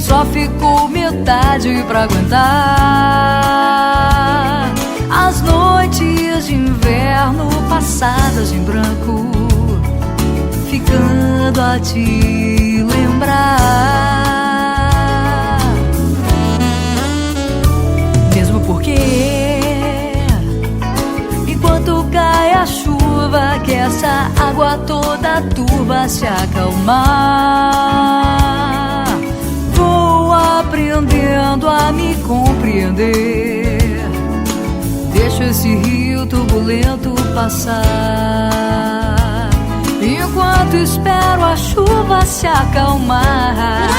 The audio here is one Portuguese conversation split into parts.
só ficou metade pra aguentar. As noites de inverno passadas em branco, ficando a te lembrar. Mesmo porque enquanto cai a chuva, que essa água toda turva se acalmar, vou aprendendo a me compreender. Deixo esse rio turbulento passar, enquanto espero a chuva se acalmar.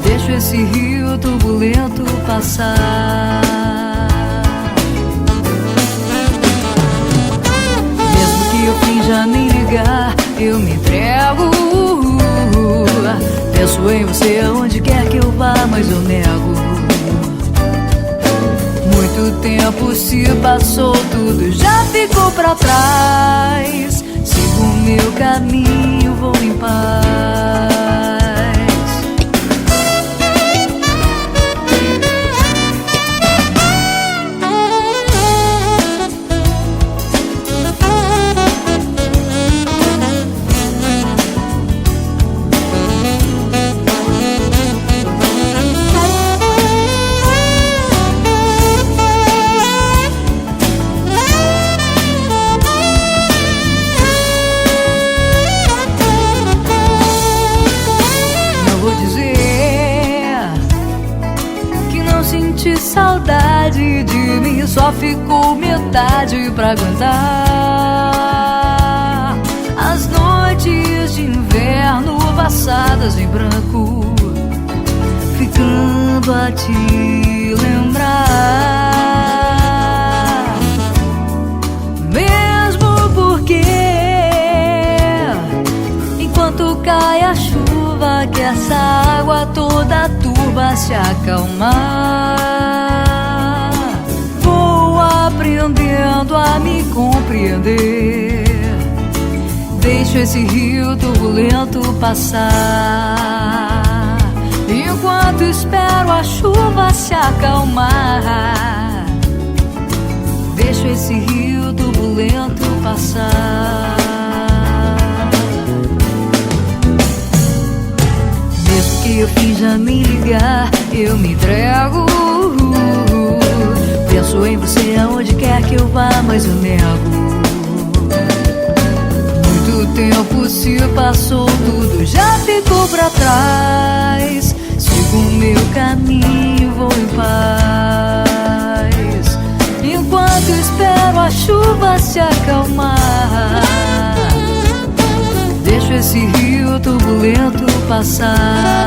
Deixo esse rio turbulento passar. Mesmo que eu finja nem ligar, eu me entrego. Penso em você aonde quer que eu vá, mas eu nego. Muito tempo se passou, tudo já ficou pra trás. Sigo o meu caminho, vou em paz. Senti saudade de mim, só ficou metade pra aguentar. As noites de inverno passadas em branco, ficando a te lembrar. Mesmo porque enquanto cai a chuva, que essa água toda turva se acalmar, vou aprendendo a me compreender. Deixo esse rio turbulento passar, enquanto espero a chuva se acalmar. Deixo esse rio turbulento passar. Que eu finja nem ligar, eu me entrego. Penso em você aonde quer que eu vá, mas eu nego. Muito tempo se passou, tudo já ficou pra trás. Sigo o meu caminho, vou em paz, enquanto espero a chuva se acalmar. Deixo esse rio turbulento passar.